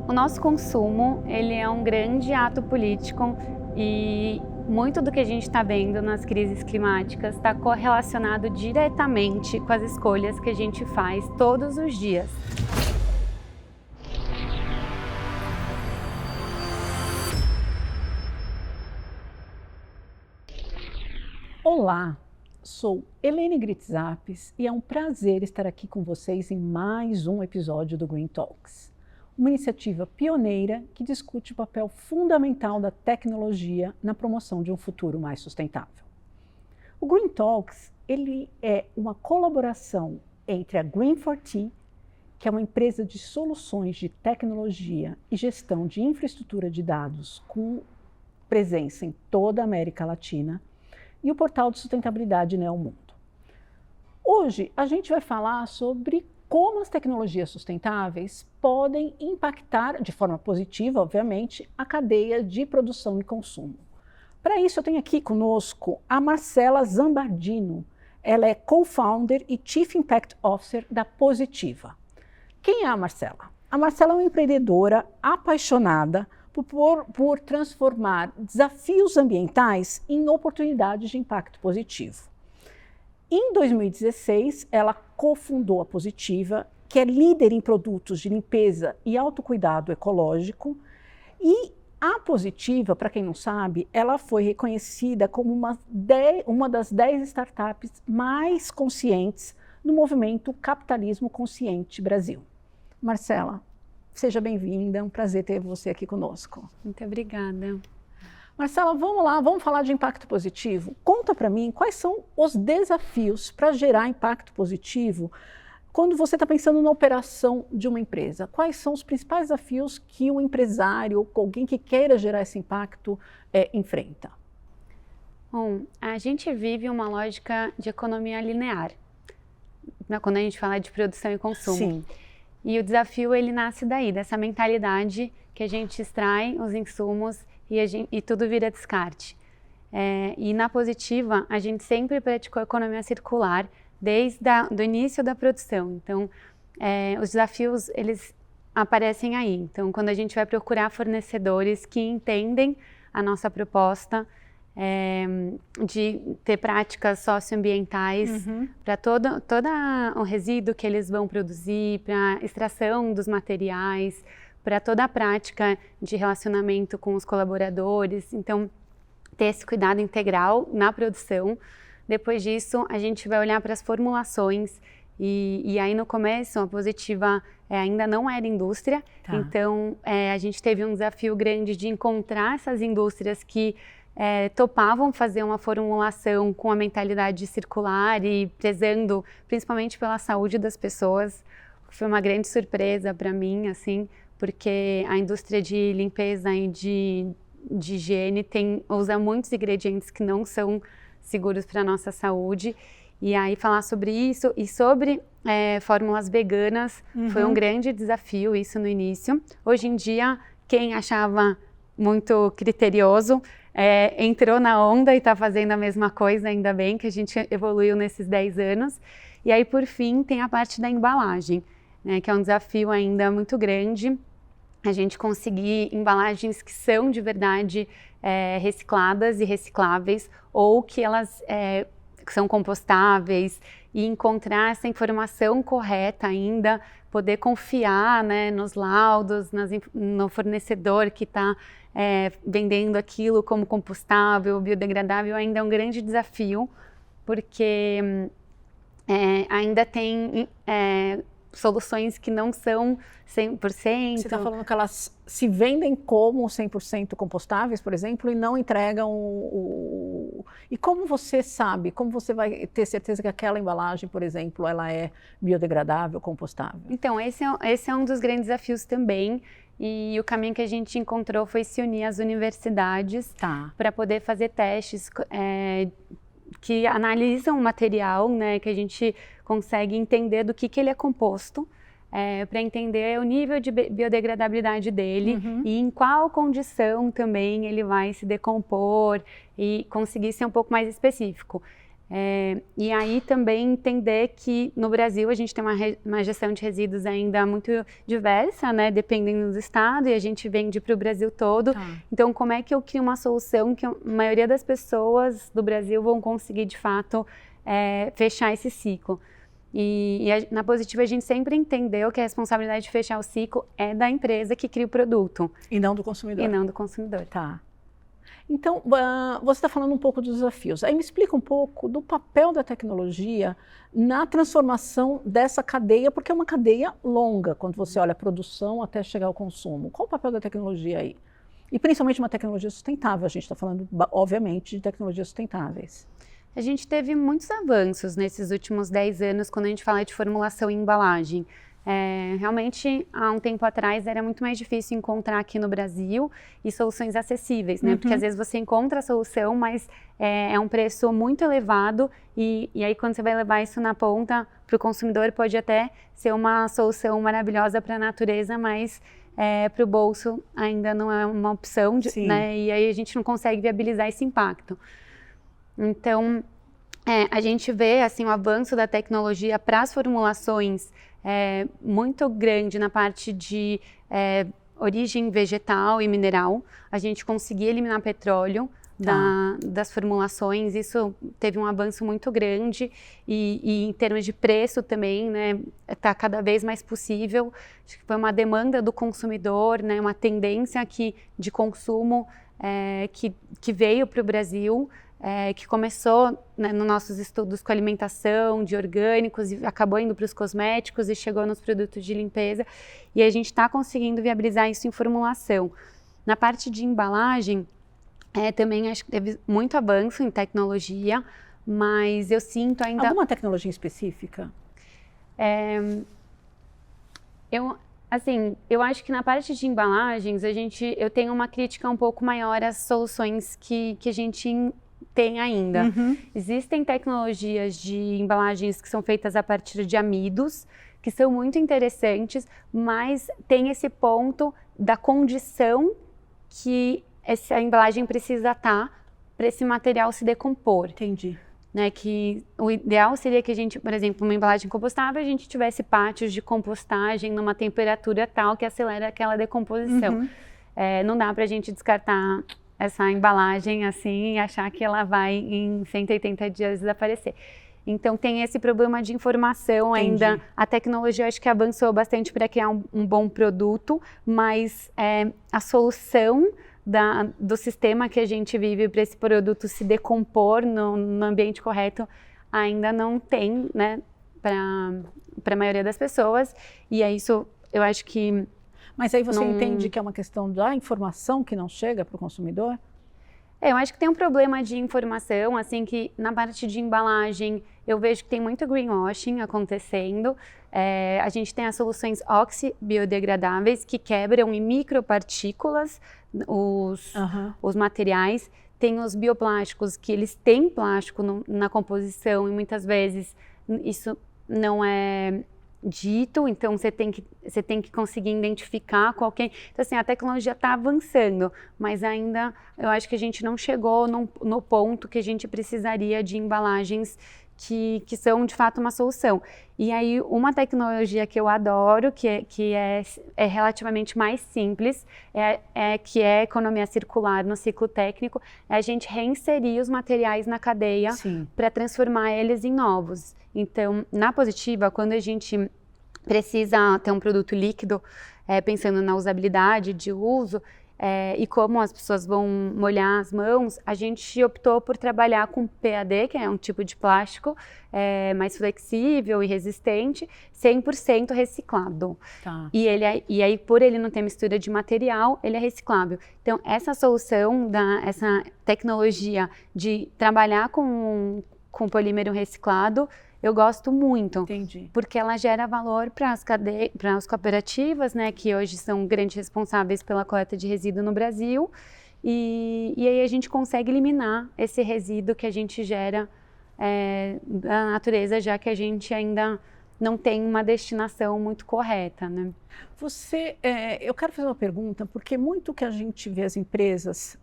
O nosso consumo, ele é um grande ato político e muito do que a gente está vendo nas crises climáticas está correlacionado diretamente com as escolhas que a gente faz todos os dias. Olá, sou Helene Gritzapis e é um prazer estar aqui com vocês em mais um episódio do Green Talks, uma iniciativa pioneira que discute o papel fundamental da tecnologia na promoção de um futuro mais sustentável. O Green Talks ele é uma colaboração entre a Green4T, que é uma empresa de soluções de tecnologia e gestão de infraestrutura de dados com presença em toda a América Latina, e o portal de sustentabilidade Neomundo. Hoje a gente vai falar sobre como as tecnologias sustentáveis podem impactar, de forma positiva, obviamente, a cadeia de produção e consumo. Para isso eu tenho aqui conosco a Marcela Zambardino. Ela é co-founder e Chief Impact Officer da Positiva. Quem é a Marcela? A Marcela é uma empreendedora apaixonada por transformar desafios ambientais em oportunidades de impacto positivo. Em 2016, ela cofundou a Positiva, que é líder em produtos de limpeza e autocuidado ecológico, e a Positiva, para quem não sabe, ela foi reconhecida como uma das 10 startups mais conscientes no movimento Capitalismo Consciente Brasil. Marcela, seja bem-vinda, é um prazer ter você aqui conosco. Muito obrigada. Marcela, vamos lá, vamos falar de impacto positivo. Conta para mim quais são os desafios para gerar impacto positivo quando você está pensando na operação de uma empresa. Quais são os principais desafios que o empresário, alguém que queira gerar esse impacto, enfrenta? Bom, a gente vive uma lógica de economia linear, quando a gente fala de produção e consumo. Sim. E o desafio, ele nasce daí, dessa mentalidade que a gente extrai os insumos e tudo vira descarte. E na Positiva, a gente sempre praticou economia circular desde o início da produção. Então, os desafios, eles aparecem aí. Então, quando a gente vai procurar fornecedores que entendem a nossa proposta, de ter práticas socioambientais para todo o resíduo que eles vão produzir, para a extração dos materiais, para toda a prática de relacionamento com os colaboradores. Então, ter esse cuidado integral na produção. Depois disso, a gente vai olhar para as formulações e aí no começo a Positiva ainda não era indústria, então a gente teve um desafio grande de encontrar essas indústrias que topavam fazer uma formulação com a mentalidade circular e prezando principalmente pela saúde das pessoas. Foi uma grande surpresa para mim, assim, porque a indústria de limpeza e de higiene usa muitos ingredientes que não são seguros para a nossa saúde. E aí falar sobre isso e sobre fórmulas veganas foi um grande desafio, isso no início. Hoje em dia, quem achava muito criterioso entrou na onda e está fazendo a mesma coisa, ainda bem que a gente evoluiu nesses 10 anos. E aí, por fim, tem a parte da embalagem, né, que é um desafio ainda muito grande, a gente conseguir embalagens que são de verdade recicladas e recicláveis, ou que elas são compostáveis, e encontrar essa informação correta ainda, poder confiar, né, nos laudos, no fornecedor que está vendendo aquilo como compostável, biodegradável, ainda é um grande desafio, porque ainda tem soluções que não são 100%. Você está falando que elas se vendem como 100% compostáveis, por exemplo, e não entregam E como você sabe, como você vai ter certeza que aquela embalagem, por exemplo, ela é biodegradável, compostável? Então, esse é um dos grandes desafios também. E o caminho que a gente encontrou foi se unir às universidades para poder fazer testes que analisam o material, né, que a gente consegue entender do que ele é composto, para entender o nível de biodegradabilidade dele e em qual condição também ele vai se decompor e conseguir ser um pouco mais específico. E aí também entender que no Brasil a gente tem uma gestão de resíduos ainda muito diversa, né, dependendo do estado, e a gente vende para o Brasil todo. Então, como é que eu crio uma solução que a maioria das pessoas do Brasil vão conseguir, de fato, fechar esse ciclo? Na Positiva a gente sempre entendeu que a responsabilidade de fechar o ciclo é da empresa que cria o produto. E não do consumidor. E não do consumidor. Tá. Então, você está falando um pouco dos desafios. Aí me explica um pouco do papel da tecnologia na transformação dessa cadeia, porque é uma cadeia longa, quando você olha a produção até chegar ao consumo. Qual o papel da tecnologia aí? E principalmente uma tecnologia sustentável. A gente está falando, obviamente, de tecnologias sustentáveis. A gente teve muitos avanços nesses últimos 10 anos quando a gente fala de formulação e embalagem. Realmente, há um tempo atrás, era muito mais difícil encontrar aqui no Brasil e soluções acessíveis, né? Porque às vezes você encontra a solução, mas é um preço muito elevado e aí quando você vai levar isso na ponta para o consumidor, pode até ser uma solução maravilhosa para a natureza, mas para o bolso ainda não é uma opção, né? E aí a gente não consegue viabilizar esse impacto. Então, a gente vê assim, o avanço da tecnologia para as formulações muito grande na parte de origem vegetal e mineral. A gente conseguia eliminar petróleo das formulações, isso teve um avanço muito grande e em termos de preço também, né, está cada vez mais possível. Acho que foi uma demanda do consumidor, né, uma tendência aqui de consumo que veio para o Brasil. Que começou, né, nos nossos estudos com alimentação, de orgânicos, e acabou indo para os cosméticos e chegou nos produtos de limpeza. E a gente está conseguindo viabilizar isso em formulação. Na parte de embalagem, também acho que teve muito avanço em tecnologia, mas eu sinto ainda... Alguma tecnologia específica? Eu acho que na parte de embalagens, eu tenho uma crítica um pouco maior às soluções que a gente tem ainda. Existem tecnologias de embalagens que são feitas a partir de amidos, que são muito interessantes, mas tem esse ponto da condição que essa embalagem precisa estar para esse material se decompor. Entendi. Né, que o ideal seria que a gente, por exemplo, uma embalagem compostável, a gente tivesse pátios de compostagem numa temperatura tal que acelera aquela decomposição. Não dá para a gente descartar essa embalagem assim e achar que ela vai em 180 dias desaparecer. Então tem esse problema de informação ainda. A tecnologia acho que avançou bastante para criar um bom produto, mas a solução do sistema que a gente vive para esse produto se decompor no ambiente correto ainda não tem, né, para a maioria das pessoas. E é isso, eu acho que... Mas aí você entende que é uma questão da informação que não chega para o consumidor? Eu acho que tem um problema de informação, assim, que na parte de embalagem eu vejo que tem muito greenwashing acontecendo. A gente tem as soluções oxi-biodegradáveis que quebram em micropartículas os materiais. Tem os bioplásticos que eles têm plástico na composição e muitas vezes isso não é dito, então você tem que conseguir identificar qualquer... Então assim, a tecnologia está avançando, mas ainda eu acho que a gente não chegou no ponto que a gente precisaria de embalagens que são de fato uma solução. E aí uma tecnologia que eu adoro, que é relativamente mais simples, que é economia circular no ciclo técnico, é a gente reinserir os materiais na cadeia para transformar eles em novos. Então, na Positiva, quando a gente precisa ter um produto líquido, pensando na usabilidade de uso, e como as pessoas vão molhar as mãos, a gente optou por trabalhar com PAD, que é um tipo de plástico mais flexível e resistente, 100% reciclado. E aí, por ele não ter mistura de material, ele é reciclável. Então, essa solução, essa tecnologia de trabalhar com polímero reciclado, eu gosto muito. Entendi. Porque ela gera valor para as cooperativas, né, que hoje são grandes responsáveis pela coleta de resíduo no Brasil, e aí a gente consegue eliminar esse resíduo que a gente gera da natureza, já que a gente ainda não tem uma destinação muito correta, né? Eu quero fazer uma pergunta, porque muito que a gente vê as empresas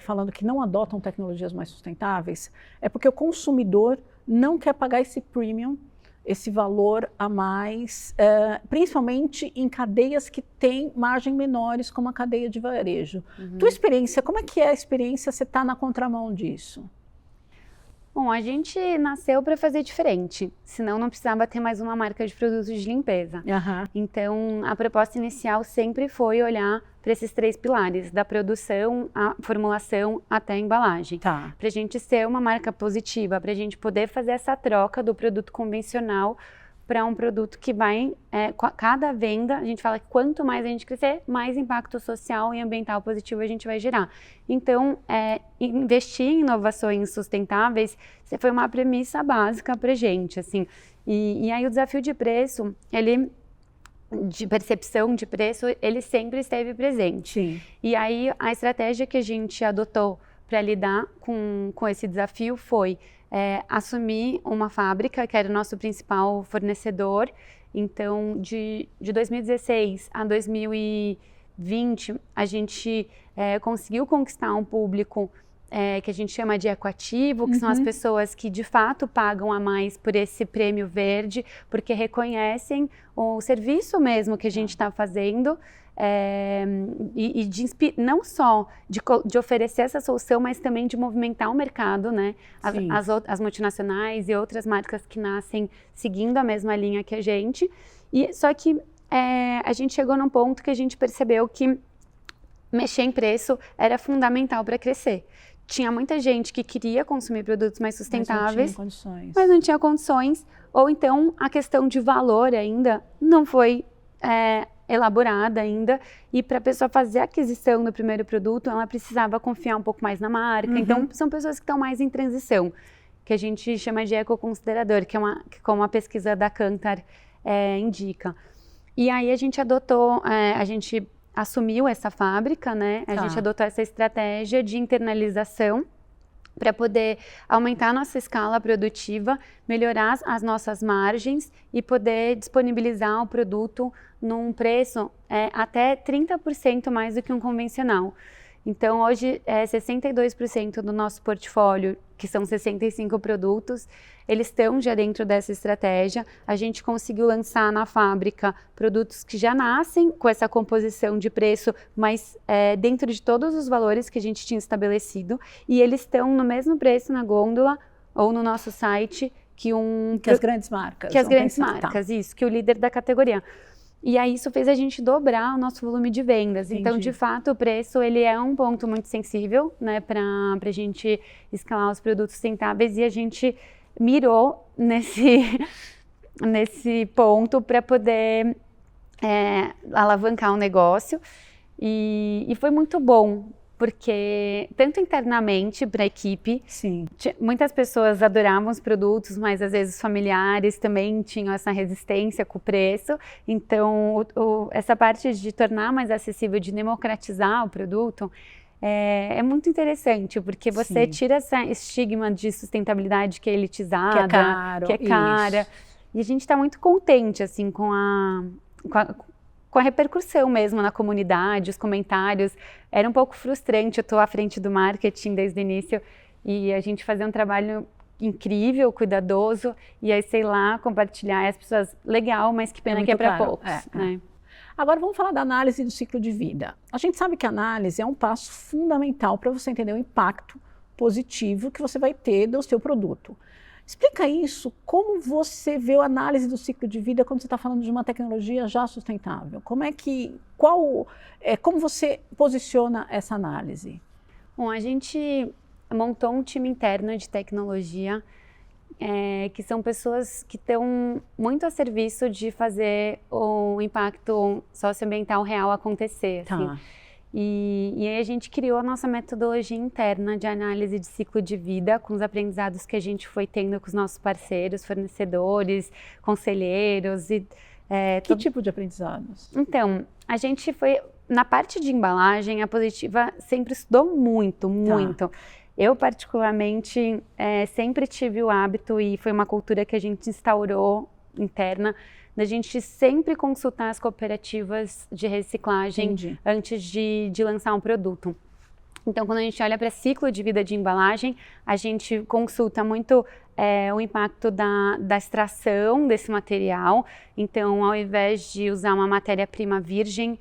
falando que não adotam tecnologias mais sustentáveis é porque o consumidor não quer pagar esse premium, esse valor a mais, principalmente em cadeias que têm margem menores, como a cadeia de varejo. Tua experiência, como é que é a experiência, você está na contramão disso? Bom, a gente nasceu para fazer diferente, senão não precisava ter mais uma marca de produtos de limpeza. Então, a proposta inicial sempre foi olhar para esses 3 pilares, da produção, a formulação até a embalagem. Para a gente ser uma marca positiva, para a gente poder fazer essa troca do produto convencional para um produto que vai, cada venda, a gente fala que quanto mais a gente crescer, mais impacto social e ambiental positivo a gente vai gerar. Então, investir em inovações sustentáveis foi uma premissa básica para a gente, assim. E aí o desafio de preço, de percepção de preço, ele sempre esteve presente. Sim. E aí a estratégia que a gente adotou para lidar com esse desafio foi assumir uma fábrica, que era o nosso principal fornecedor. Então, de 2016 a 2020, a gente conseguiu conquistar um público que a gente chama de ecoativo, que são as pessoas que de fato pagam a mais por esse prêmio verde, porque reconhecem o serviço mesmo que a gente está fazendo, não só de oferecer essa solução, mas também de movimentar o mercado, né? As multinacionais e outras marcas que nascem seguindo a mesma linha que a gente. Só que a gente chegou num ponto que a gente percebeu que mexer em preço era fundamental para crescer. Tinha muita gente que queria consumir produtos mais sustentáveis, mas não tinha condições. Ou então a questão de valor ainda não foi elaborada ainda, e para a pessoa fazer a aquisição do primeiro produto, ela precisava confiar um pouco mais na marca. Então, são pessoas que estão mais em transição, que a gente chama de ecoconsiderador, como a pesquisa da Kantar indica. E aí a gente assumiu essa fábrica, né? A gente adotou essa estratégia de internalização para poder aumentar a nossa escala produtiva, melhorar as nossas margens e poder disponibilizar o produto num preço até 30% mais do que um convencional. Então, hoje, 62% do nosso portfólio, que são 65 produtos, eles estão já dentro dessa estratégia. A gente conseguiu lançar na fábrica produtos que já nascem com essa composição de preço, mas dentro de todos os valores que a gente tinha estabelecido, e eles estão no mesmo preço na gôndola ou no nosso site que as grandes marcas. Que as grandes marcas, isso, que o líder da categoria. E aí isso fez a gente dobrar o nosso volume de vendas. Entendi. Então, de fato, o preço ele é um ponto muito sensível, né, para a gente escalar os produtos sustentáveis, e a gente mirou nesse ponto para poder alavancar o negócio. E foi muito bom, porque tanto internamente para a equipe, muitas pessoas adoravam os produtos, mas às vezes os familiares também tinham essa resistência com o preço. Então, essa parte de tornar mais acessível, de democratizar o produto, é muito interessante, porque você tira esse estigma de sustentabilidade que é elitizada, que é cara. E a gente está muito contente assim, com a repercussão mesmo na comunidade, os comentários. Era um pouco frustrante, eu estou à frente do marketing desde o início, e a gente fazer um trabalho incrível, cuidadoso, e aí, sei lá, compartilhar, e as pessoas, legal, mas que pena que é para poucos. Né? Agora vamos falar da análise do ciclo de vida. A gente sabe que a análise é um passo fundamental para você entender o impacto positivo que você vai ter do seu produto. Explica isso, como você vê a análise do ciclo de vida quando você está falando de uma tecnologia já sustentável? Como você posiciona essa análise? Bom, a gente montou um time interno de tecnologia, que são pessoas que estão muito a serviço de fazer o impacto socioambiental real acontecer. Assim. E aí a gente criou a nossa metodologia interna de análise de ciclo de vida, com os aprendizados que a gente foi tendo com os nossos parceiros, fornecedores, conselheiros. Que tipo de aprendizados? Então, a gente foi... Na parte de embalagem, a Positiva sempre estudou muito. Eu, particularmente, sempre tive o hábito, e foi uma cultura que a gente instaurou interna, da gente sempre consultar as cooperativas de reciclagem antes de lançar um produto. Então, quando a gente olha para ciclo de vida de embalagem, a gente consulta muito o impacto da extração desse material. Então, ao invés de usar uma matéria-prima virgem,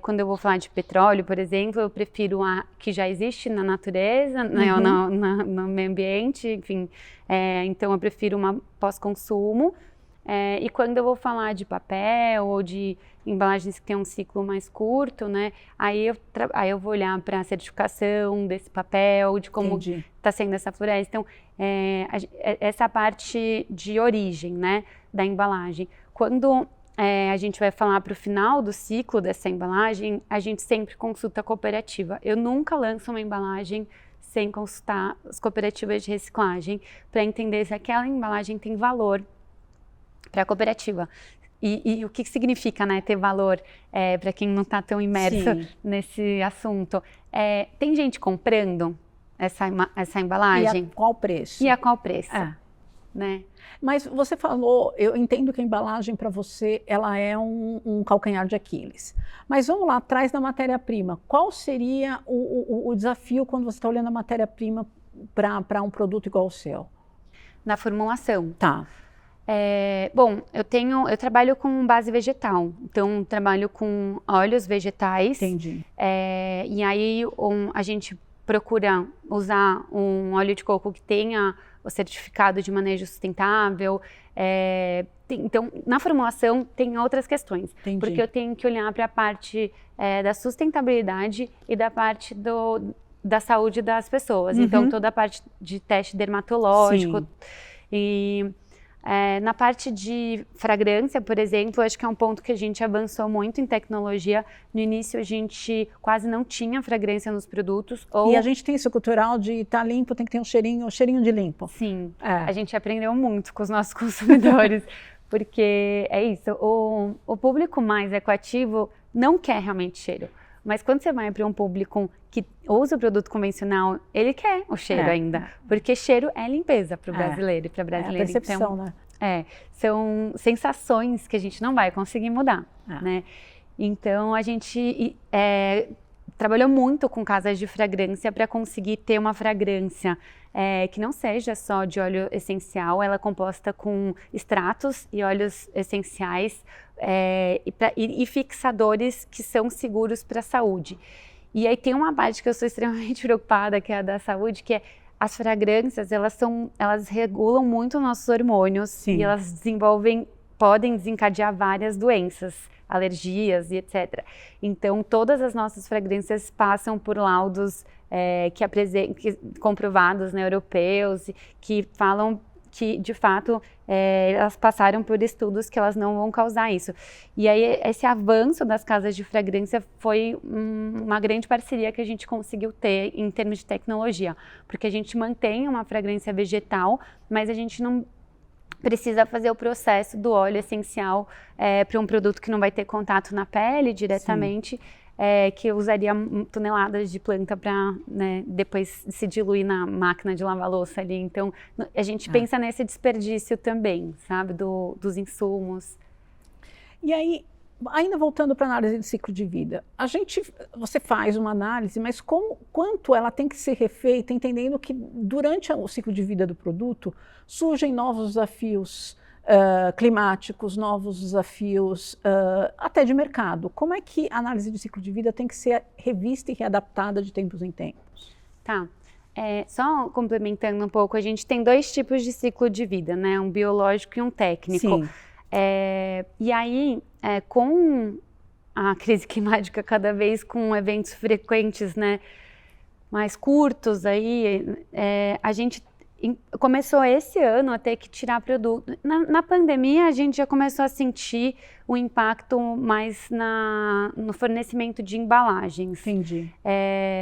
quando eu vou falar de petróleo, por exemplo, eu prefiro a que já existe na natureza, né, ou no meio ambiente, enfim. Então, eu prefiro uma pós-consumo. E quando eu vou falar de papel ou de embalagens que têm um ciclo mais curto, né, aí eu vou olhar para a certificação desse papel, de como está sendo essa floresta. Então, essa parte de origem, né, da embalagem. Quando a gente vai falar para o final do ciclo dessa embalagem, a gente sempre consulta a cooperativa. Eu nunca lanço uma embalagem sem consultar as cooperativas de reciclagem para entender se aquela embalagem tem valor para a cooperativa. E o que significa, né, ter valor para quem não está tão imerso nesse assunto? Tem gente comprando essa embalagem? E a qual preço? E a qual preço? Né? Mas você falou, eu entendo que a embalagem para você ela é um calcanhar de Aquiles. Mas vamos lá atrás da matéria-prima. Qual seria o desafio quando você está olhando a matéria-prima para um produto igual ao seu? Na formulação. Tá. Bom, eu trabalho com base vegetal, então trabalho com óleos vegetais. Entendi. E aí a gente procura usar um óleo de coco que tenha o certificado de manejo sustentável. Então, na formulação tem outras questões, Entendi. porque eu tenho que olhar para a parte da sustentabilidade e da parte da saúde das pessoas. Então, toda a parte de teste dermatológico. E na parte de fragrância, por exemplo, acho que é um ponto que a gente avançou muito em tecnologia. No início, a gente quase não tinha fragrância nos produtos. E a gente tem esse cultural de estar limpo, tem que ter um cheirinho de limpo. Sim, a gente aprendeu muito com os nossos consumidores, porque é isso, o público mais ecoativo não quer realmente cheiro. Mas quando você vai para um público que usa o produto convencional, ele quer o cheiro ainda. Porque cheiro é limpeza para o brasileiro e para a brasileira. É a percepção, então, né? São sensações que a gente não vai conseguir mudar, né? Então, a gente trabalhou muito com casas de fragrância para conseguir ter uma fragrância que não seja só de óleo essencial, ela é composta com extratos e óleos essenciais e fixadores que são seguros para a saúde. E aí tem uma parte que eu sou extremamente preocupada, que é a da saúde, que é as fragrâncias, elas regulam muito nossos hormônios e elas podem desencadear várias doenças, alergias e etc. Então, todas as nossas fragrâncias passam por laudos comprovados, né, europeus, que falam que, de fato, elas passaram por estudos que elas não vão causar isso. E aí, esse avanço das casas de fragrância foi uma grande parceria que a gente conseguiu ter em termos de tecnologia, porque a gente mantém uma fragrância vegetal, mas a gente não precisa fazer o processo do óleo essencial para um produto que não vai ter contato na pele diretamente, que usaria toneladas de planta para, né, depois se diluir na máquina de lavar louça ali. Então, a gente pensa nesse desperdício também, sabe, dos insumos. E aí, ainda voltando para a análise de ciclo de vida, você faz uma análise, mas quanto ela tem que ser refeita, entendendo que durante o ciclo de vida do produto surgem novos desafios climáticos, novos desafios até de mercado. Como é que a análise de ciclo de vida tem que ser revista e readaptada de tempos em tempos? Tá. Só complementando um pouco, a gente tem 2 tipos de ciclo de vida, né? Um biológico e um técnico. Sim. E aí, com a crise climática cada vez com eventos frequentes, né, mais curtos, aí, a gente começou esse ano a ter que tirar produto. Na pandemia, a gente já começou a sentir o impacto mais no fornecimento de embalagens. Entendi.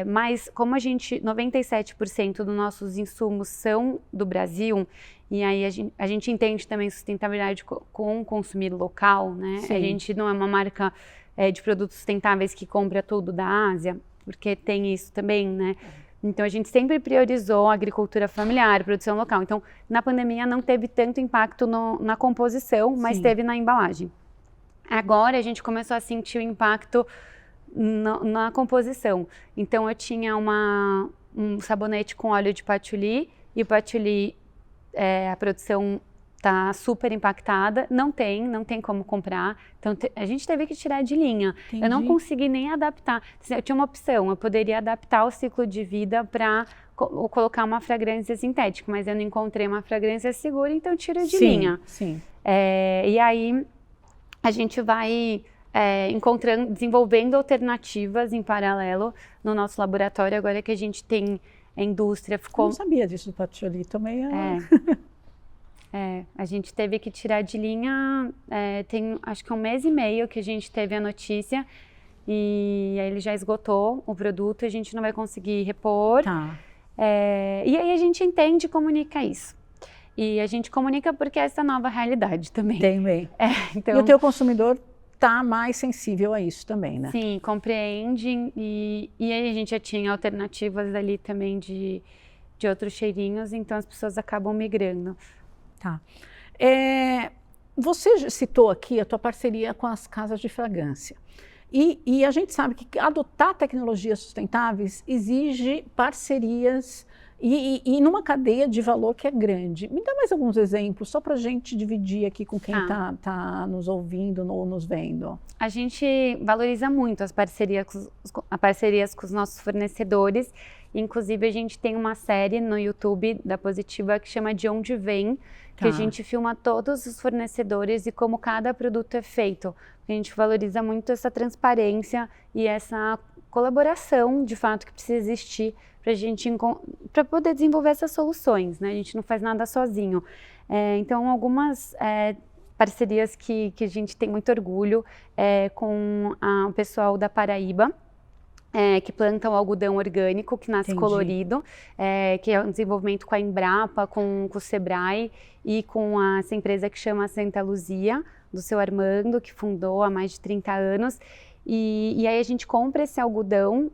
Mas como 97% dos nossos insumos são do Brasil, e aí a gente entende também sustentabilidade com o consumir local, né? Sim. A gente não é uma marca de produtos sustentáveis que compra tudo da Ásia, porque tem isso também, né? Então, a gente sempre priorizou a agricultura familiar, produção local. Então, na pandemia não teve tanto impacto na composição, mas teve na embalagem. Agora, a gente começou a sentir o impacto na composição. Então, eu tinha um sabonete com óleo de patchouli, e o patchouli, a produção está super impactada, não tem como comprar, então a gente teve que tirar de linha. Entendi. Eu não consegui nem adaptar, eu tinha uma opção, eu poderia adaptar o ciclo de vida para colocar uma fragrância sintética, mas eu não encontrei uma fragrância segura, então eu tiro de linha. Sim. E aí a gente vai desenvolvendo alternativas em paralelo no nosso laboratório, agora que a gente tem a indústria. Eu não sabia disso do patchouli, também a gente teve que tirar de linha, tem acho que 1 mês e meio que a gente teve a notícia, e aí ele já esgotou o produto, a gente não vai conseguir repor. Tá. E aí a gente entende e comunica isso. E a gente comunica porque é essa nova realidade também. Também. Então, e o teu consumidor está mais sensível a isso também, né? Sim, compreende, e aí a gente já tinha alternativas ali também de outros cheirinhos, então as pessoas acabam migrando. Tá. Você citou aqui a tua parceria com as casas de fragrância. E a gente sabe que adotar tecnologias sustentáveis exige parcerias e numa cadeia de valor que é grande. Me dá mais alguns exemplos, só para a gente dividir aqui com quem está nos ouvindo ou nos vendo. A gente valoriza muito as parcerias com os nossos fornecedores. Inclusive, a gente tem uma série no YouTube da Positiva que chama De Onde Vem, que a gente filma todos os fornecedores e como cada produto é feito. A gente valoriza muito essa transparência e essa colaboração, de fato, que precisa existir para poder desenvolver essas soluções, né? A gente não faz nada sozinho. Então, algumas parcerias que a gente tem muito orgulho com o pessoal da Paraíba, que plantam algodão orgânico, que nasce colorido, que é um desenvolvimento com a Embrapa, com o Sebrae e com essa empresa que chama Santa Luzia, do seu Armando, que fundou há mais de 30 anos. E aí a gente compra esse algodão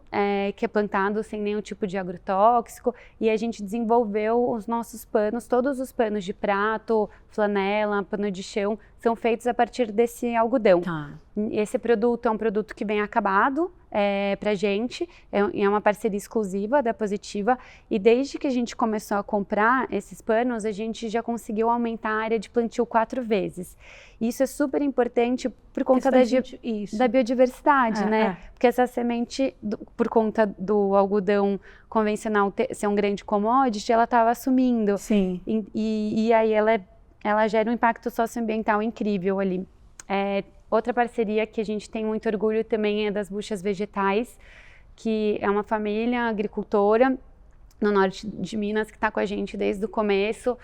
que é plantado sem nenhum tipo de agrotóxico, e a gente desenvolveu os nossos panos, todos os panos de prato, flanela, pano de chão, são feitos a partir desse algodão. Esse produto é um produto que vem acabado pra gente, é uma parceria exclusiva da Positiva, e desde que a gente começou a comprar esses panos, a gente já conseguiu aumentar a área de plantio 4 vezes. Isso é super importante por conta da biodiversidade, né? Porque essa semente, por conta do algodão convencional ser um grande commodity, ela estava sumindo. Sim. E aí ela gera um impacto socioambiental incrível ali. Outra parceria que a gente tem muito orgulho também é das Buchas Vegetais, que é uma família agricultora no norte de Minas que está com a gente desde o começo.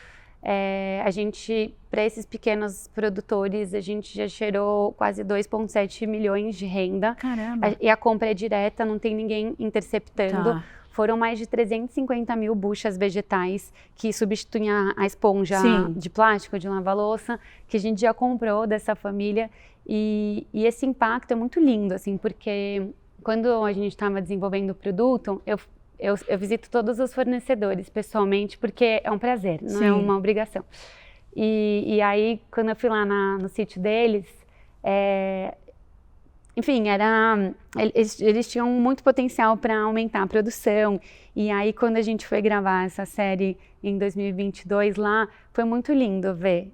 A gente, para esses pequenos produtores, a gente já gerou quase 2,7 milhões de renda. Caramba! E a compra é direta, não tem ninguém interceptando. Foram mais de 350 mil buchas vegetais que substituem a esponja de plástico de lavar louça, que a gente já comprou dessa família. E esse impacto é muito lindo, assim, porque quando a gente estava desenvolvendo o produto, eu visito todos os fornecedores pessoalmente, porque é um prazer, não é uma obrigação. E aí, quando eu fui lá no sítio deles, enfim, eles tinham muito potencial para aumentar a produção. E aí, quando a gente foi gravar essa série em 2022 lá, foi muito lindo ver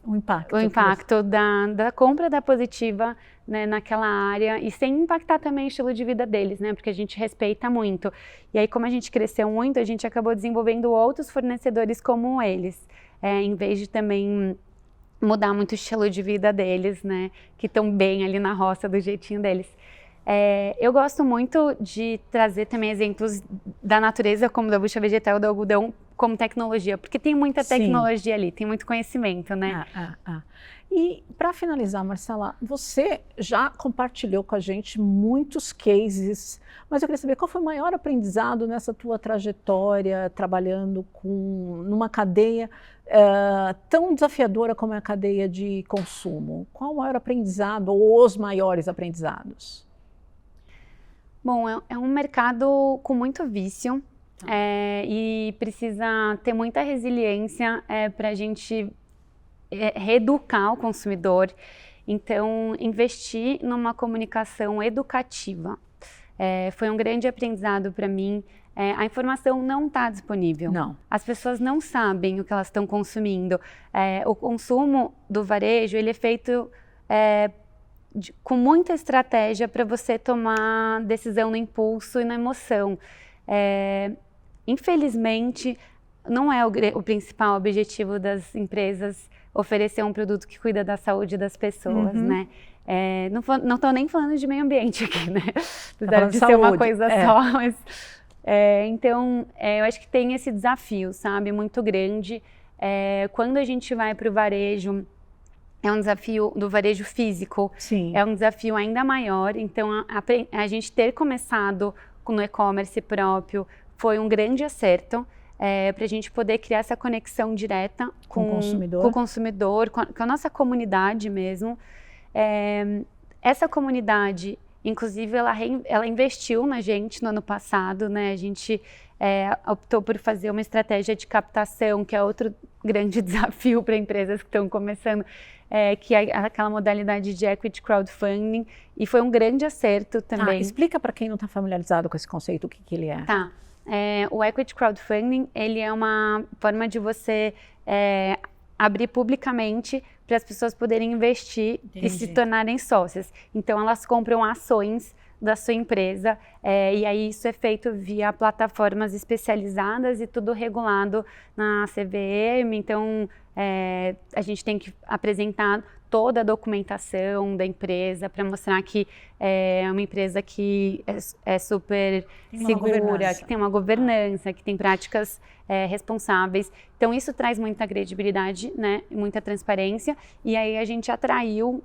o impacto da compra da Positiva, né, naquela área, e sem impactar também o estilo de vida deles, né, porque a gente respeita muito. E aí, como a gente cresceu muito, a gente acabou desenvolvendo outros fornecedores como eles, em vez de também mudar muito o estilo de vida deles, né, que estão bem ali na roça do jeitinho deles. Eu gosto muito de trazer também exemplos da natureza, como da bucha vegetal, do algodão, como tecnologia, porque tem muita tecnologia ali, tem muito conhecimento, né? E para finalizar, Marcela, você já compartilhou com a gente muitos cases, mas eu queria saber qual foi o maior aprendizado nessa tua trajetória trabalhando numa cadeia tão desafiadora como é a cadeia de consumo. Qual o maior aprendizado ou os maiores aprendizados? Bom, é um mercado com muito vício e precisa ter muita resiliência para a gente reeducar o consumidor Então, investir numa comunicação educativa foi um grande aprendizado para mim. A informação não está disponível. Não. As pessoas não sabem o que elas estão consumindo. O consumo do varejo, ele é feito com muita estratégia para você tomar decisão no impulso e na emoção. Infelizmente, não é o principal objetivo das empresas oferecer um produto que cuida da saúde das pessoas, né? Não estou nem falando de meio ambiente aqui, né? Apesar de ser uma coisa só, mas... Então, eu acho que tem esse desafio, sabe? Muito grande. Quando a gente vai para o varejo, é um desafio do varejo físico. Sim. É um desafio ainda maior. Então, a gente ter começado no e-commerce próprio foi um grande acerto. Para a gente poder criar essa conexão direta com o consumidor, com a nossa comunidade mesmo. Essa comunidade, inclusive, ela investiu na gente no ano passado, né? A gente optou por fazer uma estratégia de captação, que é outro grande desafio para empresas que estão começando, que é aquela modalidade de equity crowdfunding, e foi um grande acerto também. Explica para quem não está familiarizado com esse conceito o que ele é. Tá. O equity crowdfunding, ele é uma forma de você abrir publicamente para as pessoas poderem investir e se tornarem sócias. Então, elas compram ações da sua empresa e aí isso é feito via plataformas especializadas e tudo regulado na CVM. Então, a gente tem que apresentar toda a documentação da empresa para mostrar que é uma empresa que é super segura, que tem uma governança, que tem práticas responsáveis. Então, isso traz muita credibilidade, né, muita transparência. E aí a gente atraiu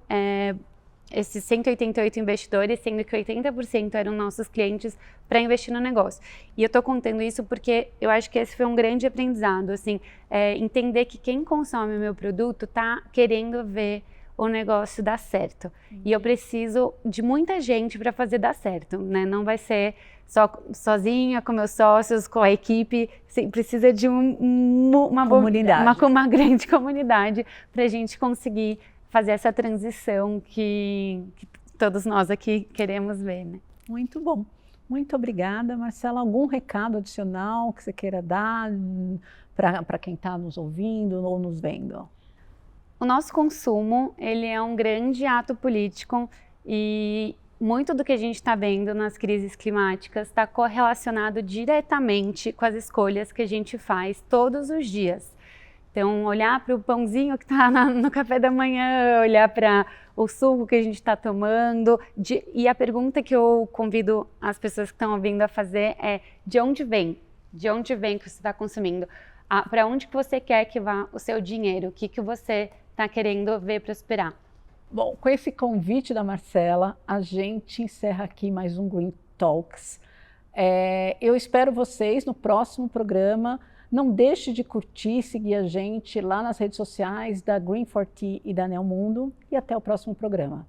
esses 188 investidores, sendo que 80% eram nossos clientes, para investir no negócio. E eu estou contando isso porque eu acho que esse foi um grande aprendizado, assim, entender que quem consome o meu produto está querendo ver o negócio dar certo. E eu preciso de muita gente para fazer dar certo, né? Não vai ser sozinha, com meus sócios, com a equipe. Precisa de uma comunidade, uma grande comunidade para a gente conseguir fazer essa transição que todos nós aqui queremos ver, né? Muito bom. Muito obrigada, Marcela. Algum recado adicional que você queira dar para quem está nos ouvindo ou nos vendo? O nosso consumo, ele é um grande ato político e muito do que a gente está vendo nas crises climáticas está correlacionado diretamente com as escolhas que a gente faz todos os dias. Então, olhar para o pãozinho que está no café da manhã, olhar para o suco que a gente está tomando. E a pergunta que eu convido as pessoas que estão ouvindo a fazer é: de onde vem? De onde vem que você está consumindo? Para onde que você quer que vá o seu dinheiro? O que que você está querendo ver prosperar? Bom, com esse convite da Marcela, a gente encerra aqui mais um Green Talks. Eu espero vocês no próximo programa. Não deixe de curtir, seguir a gente lá nas redes sociais da Green4T e da Neo Mundo. E até o próximo programa.